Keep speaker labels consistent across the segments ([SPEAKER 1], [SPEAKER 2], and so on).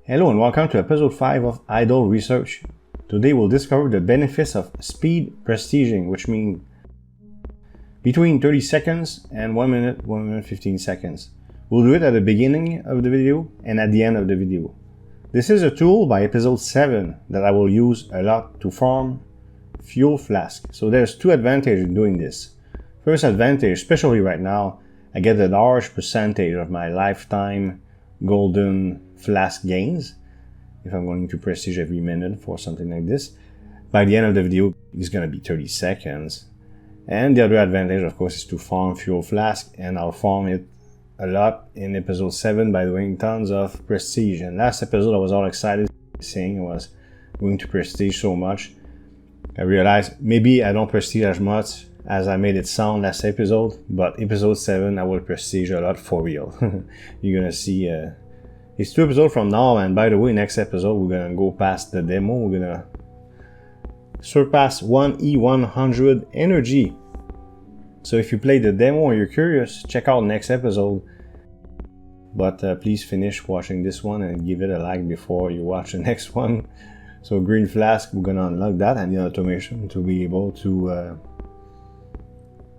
[SPEAKER 1] Hello and welcome to episode 5 of Idle Research. Today we'll discover the benefits of speed prestiging, which means between 30 seconds and 1 minute 15 seconds. We'll do it at the beginning of the video and at the end of the video. This is a tool by episode 7 that I will use a lot to farm Fuel Flasks. So there's two advantages in doing this. First advantage, especially right now, I get a large percentage of my lifetime golden flask gains if I'm going to prestige every minute for something like this. By the end of the video, it's going to be 30 seconds. And the other advantage, of course, is to farm Fuel Flask, and I'll farm it a lot in episode 7 by doing tons of prestige. And last episode, I was all excited saying I was going to prestige so much. I realized maybe I don't prestige as much as I made it sound last episode, but episode 7 I will prestige a lot for real. You're gonna see it's 2 episodes from now, and by the way, next episode we're gonna go past the demo. We're gonna surpass 1E100 energy. So if you played the demo or you're curious, check out next episode. But please finish watching this one and give it a like before you watch the next one. So green flask, we're gonna unlock that and the automation to be able to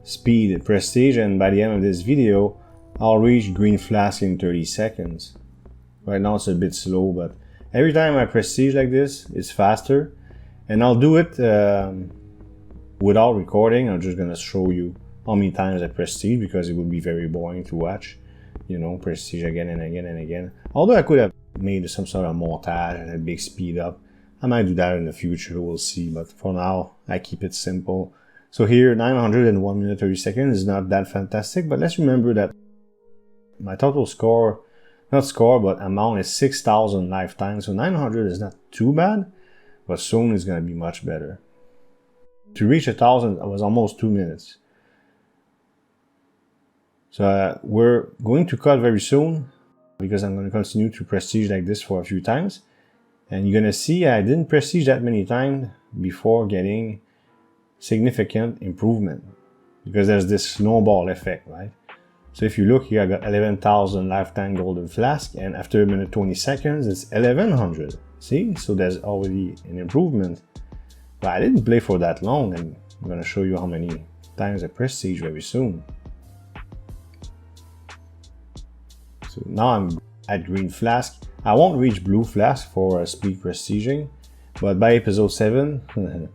[SPEAKER 1] speed prestige, and by the end of this video I'll reach green flask in 30 seconds. Right now it's a bit slow, but every time I prestige like this it's faster, and I'll do it without recording. I'm just gonna show you how many times I prestige because it would be very boring to watch, you know, prestige again and again and again. Although I could have made some sort of montage and a big speed up. I might do that in the future, we'll see, but for now I keep it simple. So here 900 in 1 minute 30 seconds is not that fantastic, but let's remember that my total score, not score, but amount is 6,000 lifetime, so 900 is not too bad, but soon it's going to be much better. To reach 1,000 it was almost 2 minutes. So we're going to cut very soon because I'm going to continue to prestige like this for a few times, and you're going to see I didn't prestige that many times before getting significant improvement, because there's this snowball effect, right? So if you look here, I got 11,000 lifetime golden flask, and after 1 minute 20 seconds it's 1100. See, so there's already an improvement, but I didn't play for that long, and I'm going to show you how many times I prestige very soon. So now I'm at green flask. I won't reach blue flask for speed prestiging, but by episode 7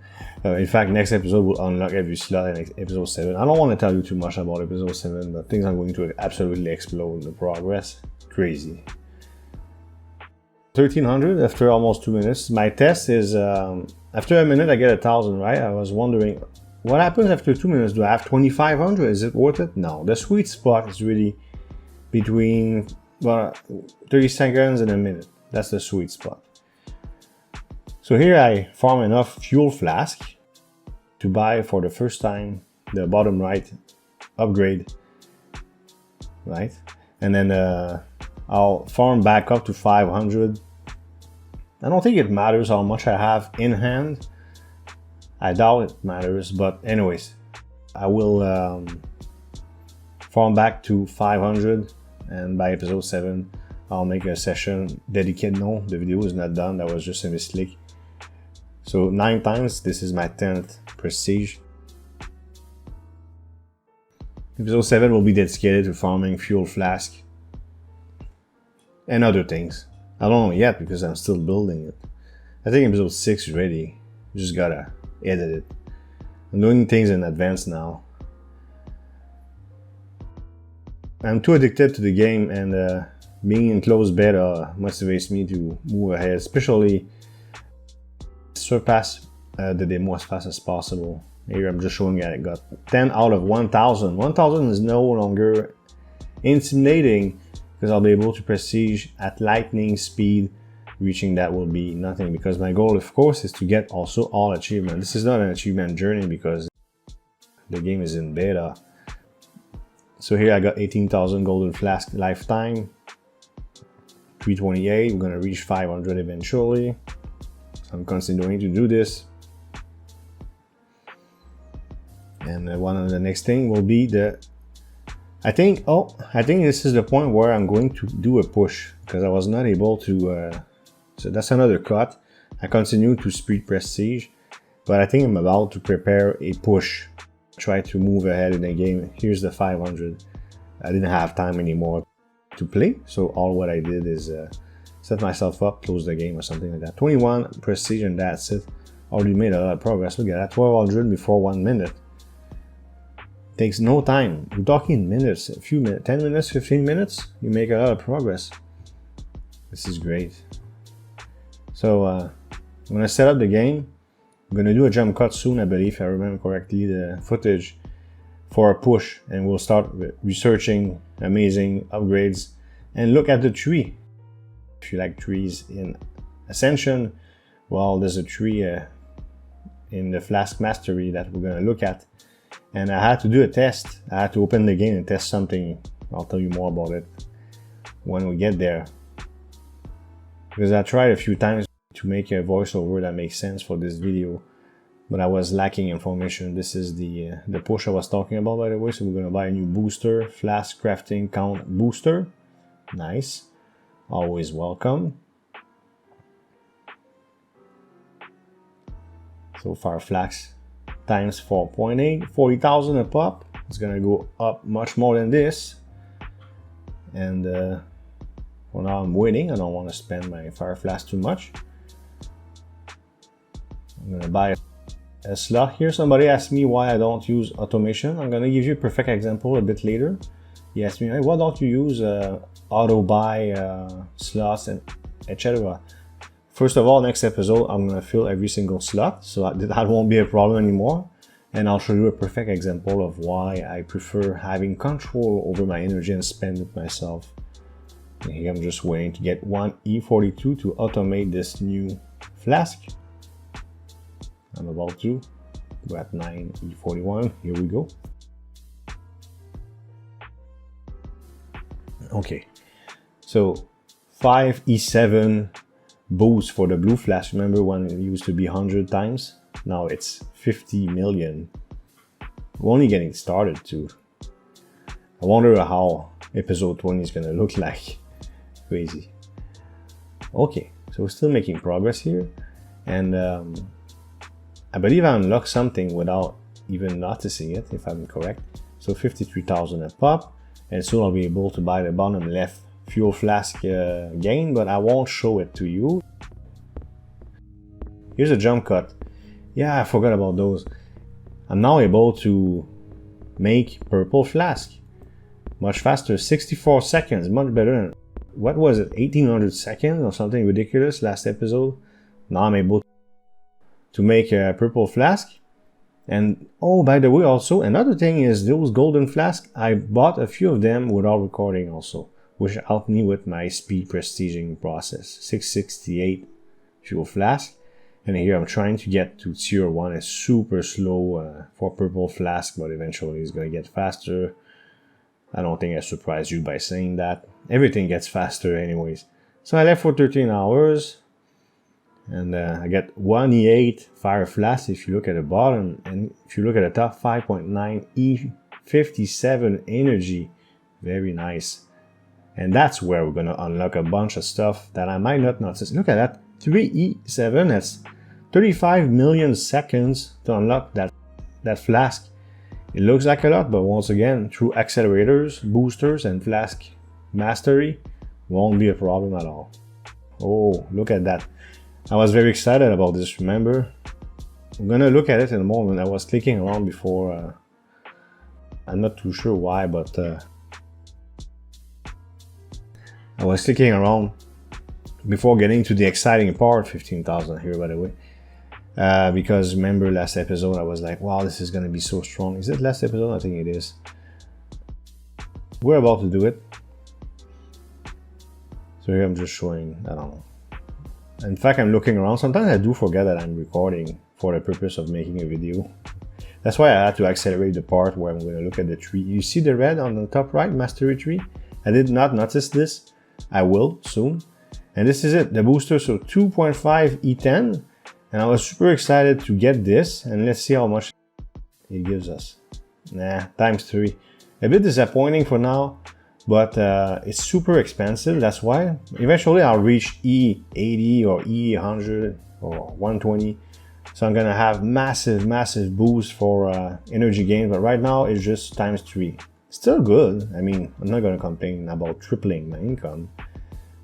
[SPEAKER 1] in fact, next episode will unlock every slot in episode 7. I don't want to tell you too much about episode 7, but things are going to absolutely explode. The progress, crazy. 1300 after almost 2 minutes. My test is, after a minute I get 1,000, right? I was wondering, what happens after 2 minutes? Do I have 2,500? Is it worth it? No, the sweet spot is really between 30 seconds and a minute. That's the sweet spot. So here I farm enough Fuel Flask to buy for the first time the bottom right upgrade, right? And then I'll farm back up to 500. I don't think it matters how much I have in hand. I doubt it matters, but anyways, I will farm back to 500, and by episode 7 I'll make a session dedicated. No, the video is not done, that was just a mistake. So 9 times, this is my 10th prestige. Episode 7 will be dedicated to farming Fuel Flask and other things. I don't know yet because I'm still building it. I think episode 6 is ready. Just gotta edit it. I'm doing things in advance now. I'm too addicted to the game, and being in closed beta motivates me to move ahead, especially surpass the demo as fast as possible. Here I'm just showing you I got 10 out of 1,000. 1,000 is no longer intimidating because I'll be able to prestige at lightning speed. Reaching that will be nothing, because my goal, of course, is to get also all achievement. This is not an achievement journey because the game is in beta. So here I got 18,000 golden flask lifetime, 328. We're gonna reach 500 eventually. I'm considering to do this, and one of the next thing will be the I think this is the point where I'm going to do a push, because I was not able to So that's another cut. I continue to speed prestige, but I think I'm about to prepare a push. Try to move ahead in the game. Here's the 500. I didn't have time anymore to play, so all what I did is set myself up, close the game or something like that. 21 prestige and that's it. Already made a lot of progress. Look at that, 1200 before 1 minute. Takes no time. We're talking minutes, a few minutes, 10 minutes, 15 minutes. You make a lot of progress. This is great. So I'm gonna set up the game. I'm gonna do a jump cut soon, I believe, if I remember correctly, the footage for a push, and we'll start researching amazing upgrades and look at the tree. If you like trees in Ascension, well, there's a tree in the Flask Mastery that we're gonna look at. And I had to do a test. I had to open the game and test something. I'll tell you more about it when we get there. Because I tried a few times to make a voiceover that makes sense for this video, but I was lacking information. This is the push I was talking about, by the way. So we're gonna buy a new booster, Flask Crafting Count Booster. Nice, always welcome. So Fire Flasks times 4.8, 40,000 a pop. It's gonna go up much more than this. And for now I'm waiting. I don't want to spend my Fire Flask too much. I'm gonna buy a slot here. Somebody asked me why I don't use automation. I'm gonna give you a perfect example a bit later. He asked me, hey, why don't you use auto buy slots and etc. First of all, next episode I'm gonna fill every single slot, so that won't be a problem anymore. And I'll show you a perfect example of why I prefer having control over my energy and spend it myself. And here I'm just waiting to get one E42 to automate this new flask. I'm about to. We're at 9 E41. Here we go. Okay, so 5 E7 boost for the blue flask. Remember when it used to be 100 times? Now it's 50 million. We're only getting started too. I wonder how episode 20 is gonna look like. Crazy. Okay, so we're still making progress here, and I believe I unlocked something without even noticing it, if I'm correct. So 53,000 a pop, and soon I'll be able to buy the bottom left fuel flask gain, but I won't show it to you. Here's a jump cut. Yeah, I forgot about those. I'm now able to make purple flask much faster, 64 seconds, much better than, what was it, 1800 seconds or something ridiculous last episode. Now I'm able to make a purple flask. And oh, by the way, also another thing is those golden flasks, I bought a few of them without recording also, which helped me with my speed prestiging process. 668 fuel flask. And here I'm trying to get to tier 1. It's super slow for purple flask, but eventually it's going to get faster. I don't think I surprised you by saying that. Everything gets faster anyways. So I left for 13 hours. And I get 1 E8 Fire Flask if you look at the bottom. And if you look at the top, 5.9 E57 energy. Very nice. And that's where we're going to unlock a bunch of stuff that I might not notice. Look at that. 3E7, that's 35 million seconds to unlock that flask. It looks like a lot, but once again, through accelerators, boosters, and flask mastery, won't be a problem at all. Oh, look at that. I was very excited about this, remember? I'm gonna look at it in a moment. I was clicking around before. I'm not too sure why, but I was clicking around before getting to the exciting part. 15,000 here, by the way. Because remember last episode I was like, wow, this is gonna be so strong. Is it last episode? I think it is. We're about to do it. So here I'm just showing, I don't know. In fact, I'm looking around. Sometimes I do forget that I'm recording for the purpose of making a video. That's why I had to accelerate the part where I'm going to look at the tree. You see the red on the top right, mastery tree? I did not notice this. I will soon. And this is it, the booster, so 2.5 E10. And I was super excited to get this. And let's see how much it gives us. Nah, times 3. A bit disappointing for now. but it's super expensive. That's why eventually I'll reach E80 or E100 or 120. So I'm gonna have massive boost for energy gains, but right now it's just ×3. Still good. I mean, I'm not gonna complain about tripling my income,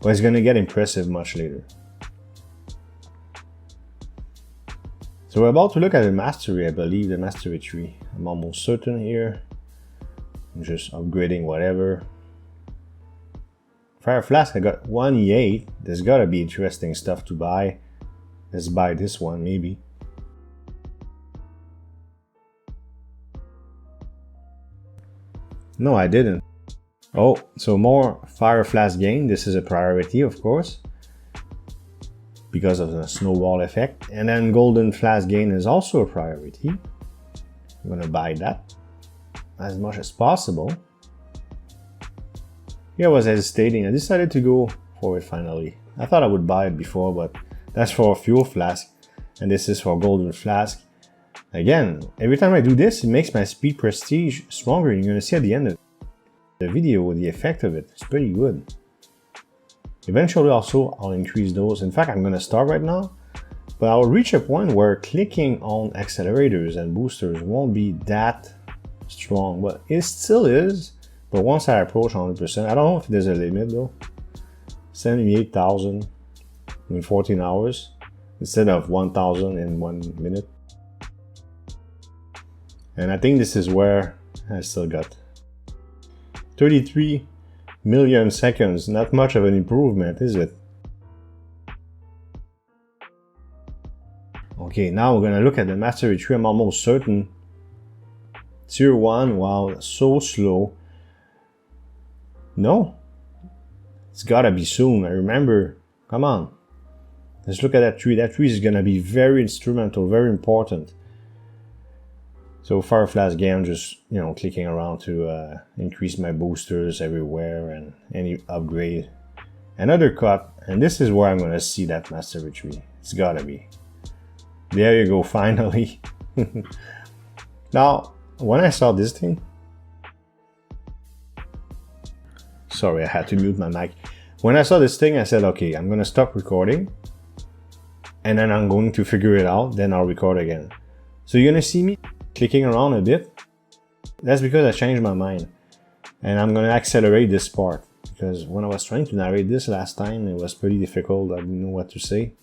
[SPEAKER 1] but it's gonna get impressive much later. So we're about to look at the mastery, I believe, the mastery tree. I'm almost certain here. I'm just upgrading whatever. Fire Flask, I got 1 E8. There's gotta be interesting stuff to buy. Let's buy this one, maybe. No, I didn't. Oh, so more Fire Flask gain. This is a priority, of course, because of the snowball effect. And then Golden Flask gain is also a priority. I'm gonna buy that as much as possible. Here I was hesitating. I decided to go for it finally. I thought I would buy it before, but that's for Fuel Flask, and this is for Golden Flask. Again, every time I do this, it makes my speed prestige stronger. You're gonna see at the end of the video the effect of it. It's pretty good. Eventually also I'll increase those. In fact, I'm gonna start right now, but I'll reach a point where clicking on accelerators and boosters won't be that strong, but it still is. But once I approach 100%, I don't know if there's a limit though. 78,000 in 14 hours instead of 1,000 in 1 minute. And I think this is where I still got 33 million seconds. Not much of an improvement, is it? Okay, now we're gonna look at the mastery tree. I'm almost certain. Tier 1, wow, so slow. No, it's gotta be soon. I remember. Come on, let's look at that tree. That tree is gonna be very instrumental, very important. So Fire Flask game, I'm just clicking around to increase my boosters everywhere and any upgrade. Another cut, and this is where I'm gonna see that mastery tree. It's gotta be. There you go, finally. Now, when I saw this thing, sorry, I had to mute my mic. When I saw this thing, I said, okay, I'm gonna stop recording, and then I'm going to figure it out. Then I'll record again. So you're gonna see me clicking around a bit. That's because I changed my mind, and I'm gonna accelerate this part, because when I was trying to narrate this last time, it was pretty difficult. I didn't know what to say.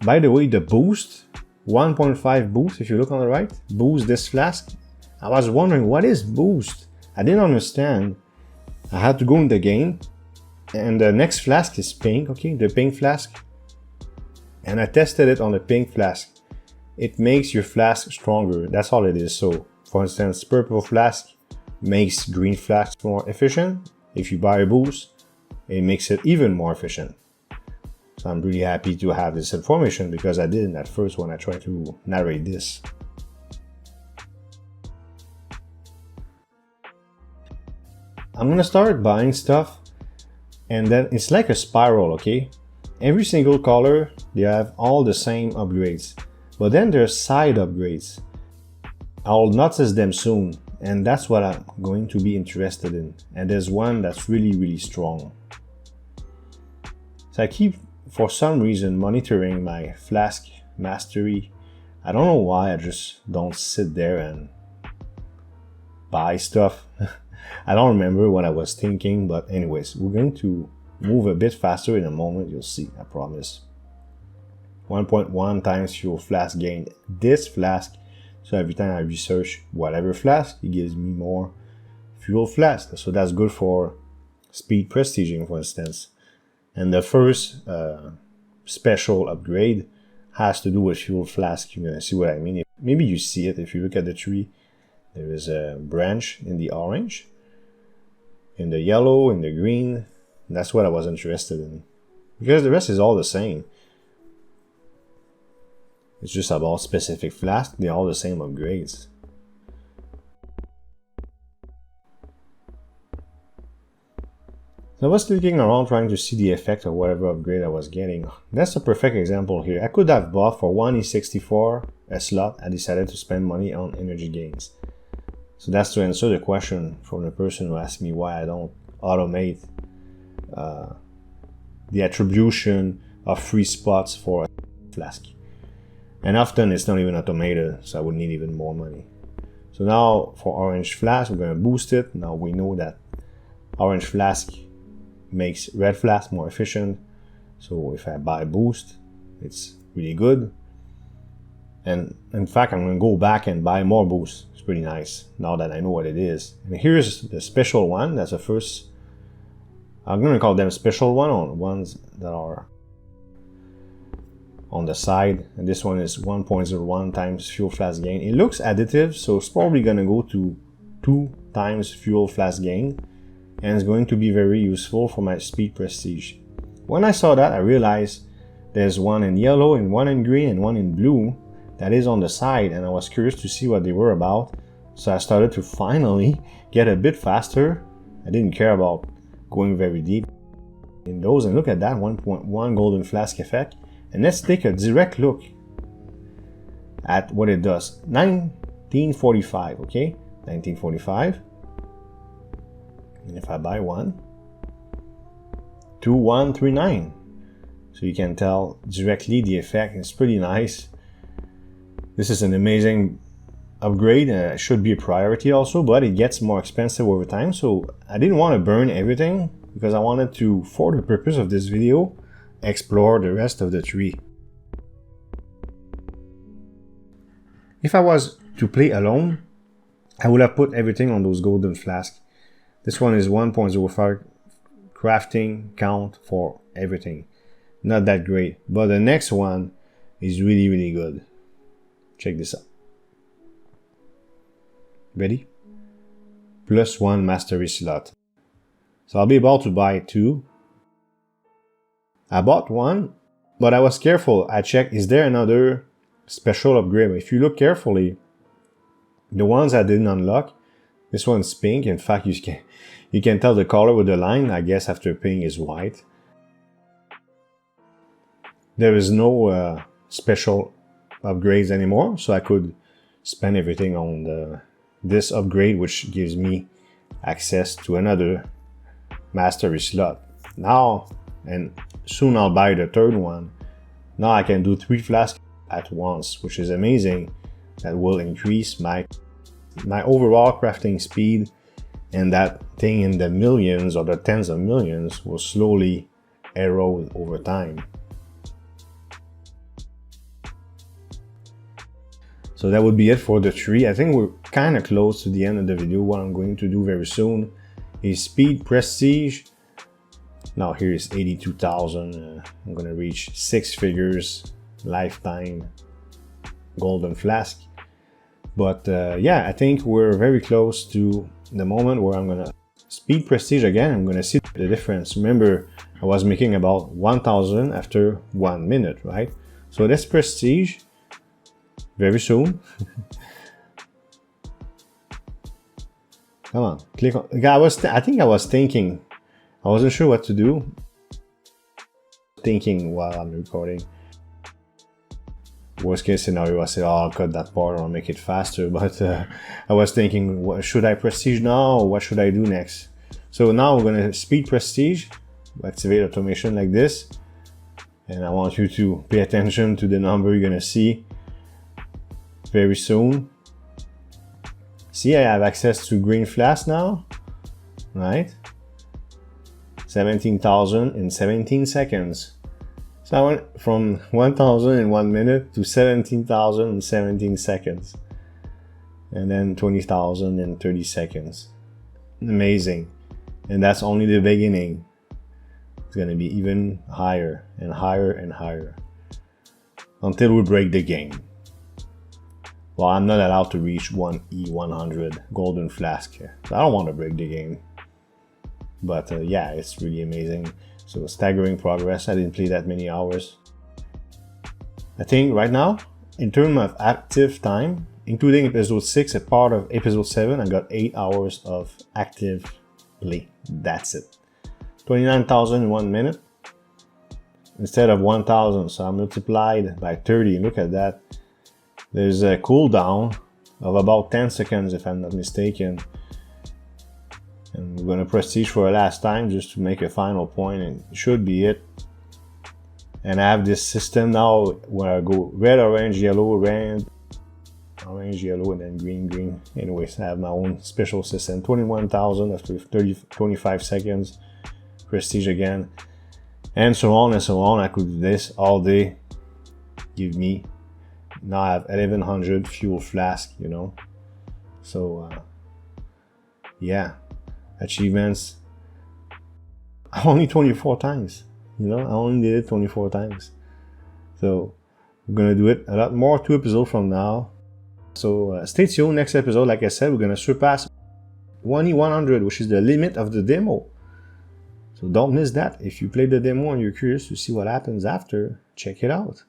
[SPEAKER 1] By the way, the boost, 1.5 boost, if you look on the right, boost this flask. I was wondering, what is boost? I didn't understand. I had to go in the game, and the next flask is pink, okay, the pink flask, and I tested it on the pink flask. It makes your flask stronger. That's all it is. So, for instance, purple flask makes green flask more efficient. If you buy a boost, it makes it even more efficient. So I'm really happy to have this information, because I didn't at first when I tried to narrate this. I'm gonna start buying stuff, and then it's like a spiral, okay? Every single color, they have all the same upgrades. But then there's side upgrades. I'll notice them soon, and that's what I'm going to be interested in. And there's one that's really strong. So I keep, for some reason, monitoring my flask mastery. I don't know why, I just don't sit there and buy stuff. I don't remember what I was thinking, but anyways, we're going to move a bit faster in a moment. You'll see, I promise. 1.1 times Fuel Flask gained this flask. So every time I research whatever flask, it gives me more Fuel Flask. So that's good for speed prestiging, for instance. And the first special upgrade has to do with Fuel Flask. You're gonna see what I mean. Maybe you see it if you look at the tree. There is a branch in the orange, in the yellow, in the green. That's what I was interested in, because the rest is all the same. It's just about specific flasks. They're all the same upgrades. So I was clicking around trying to see the effect of whatever upgrade I was getting. That's a perfect example here. I could have bought for 1 E64 a slot. I decided to spend money on energy gains. So that's to answer the question from the person who asked me why I don't automate the attribution of free spots for a flask. And often it's not even automated, so I would need even more money. So now for orange flask, we're going to boost it. Now we know that orange flask makes red flask more efficient. So if I buy boost, it's really good. And in fact, I'm going to go back and buy more boost. It's pretty nice now that I know what it is. And here's the special one. That's the first. I'm going to call them special one, on ones that are on the side. And this one is 1.01 times fuel flask gain. It looks additive, so it's probably going to go to 2 times fuel flask gain. And it's going to be very useful for my speed prestige. When I saw that, I realized there's one in yellow and one in green and one in blue that is on the side, and I was curious to see what they were about. So I started to finally get a bit faster. I didn't care about going very deep in those, and look at that 1.1 golden flask effect. And let's take a direct look at what it does. 1945, okay? 1945. And if I buy one, 2139. So you can tell directly the effect is pretty nice. This is an amazing upgrade. It should be a priority also, but it gets more expensive over time. So I didn't want to burn everything because I wanted to, for the purpose of this video, explore the rest of the tree. If I was to play alone, I would have put everything on those golden flasks. This one is 1.05 crafting count for everything. Not that great, but the next one is really, really good. Check this out. Ready? +1 mastery slot. So I'll be able to buy 2. I bought 1, but I was careful. I checked, is there another special upgrade? If you look carefully, the ones I didn't unlock, this one's pink. In fact, you can tell the color with the line. I guess after pink is white. There is no special upgrades anymore, so I could spend everything on this upgrade, which gives me access to another mastery slot. Now, and soon I'll buy the third one. Now I can do 3 flasks at once, which is amazing. That will increase my overall crafting speed, and that thing in the millions or the tens of millions will slowly erode over time. So that would be it for the tree. I think we're kind of close to the end of the video. What I'm going to do very soon is speed prestige. Now here is 82,000. I'm going to reach 6 figures lifetime golden flask. But yeah, I think we're very close to the moment where I'm going to speed prestige again. I'm going to see the difference. Remember, I was making about 1,000 after 1 minute, right? So that's prestige. Very soon. Come on, click on. I think I was thinking. I wasn't sure what to do. Thinking while I'm recording. Worst case scenario, I said, "Oh, I'll cut that part or I'll make it faster." But I was thinking, should I prestige now or what should I do next? So now we're gonna speed prestige. Activate automation like this, and I want you to pay attention to the number you're gonna see very soon. See, I have access to green flask now, right? 17,000 in 17 seconds. So I went from 1,000 in 1 minute to 17,000 in 17 seconds. And then 20,000 in 30 seconds. Amazing. And that's only the beginning. It's gonna be even higher and higher and higher until we break the game. Well, I'm not allowed to reach 1E100 golden flask here. So I don't want to break the game. But yeah, it's really amazing. So staggering progress. I didn't play that many hours. I think right now, in terms of active time, including episode 6, a part of episode 7, I got 8 hours of active play. That's it. 29,000 in 1 minute instead of 1,000. So I multiplied by 30. Look at that. There's a cooldown of about 10 seconds if I'm not mistaken. And we're going to prestige for a last time just to make a final point, and it should be it. And I have this system now where I go red, orange, yellow, red, orange, yellow, and then green, green. Anyways, I have my own special system. 21,000 after 25 seconds. Prestige again. And so on and so on. I could do this all day. Give me. Now I have 1100 fuel flask, you know. So, yeah. Achievements. Only 24 times. You know, I only did it 24 times. So, we're going to do it a lot more, 2 episodes from now. So, stay tuned. Next episode, like I said, we're going to surpass 1,100, which is the limit of the demo. So, don't miss that. If you play the demo and you're curious to see what happens after, check it out.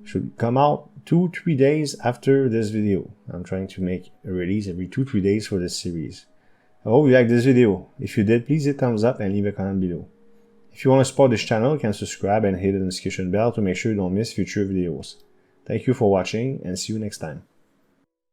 [SPEAKER 1] It should come out 2-3 days after this video. I'm trying to make a release every 2-3 days for this series. I hope you liked this video. If you did, please hit thumbs up and leave a comment below. If you want to support this channel, you can subscribe and hit the notification bell to make sure you don't miss future videos. Thank you for watching and see you next time.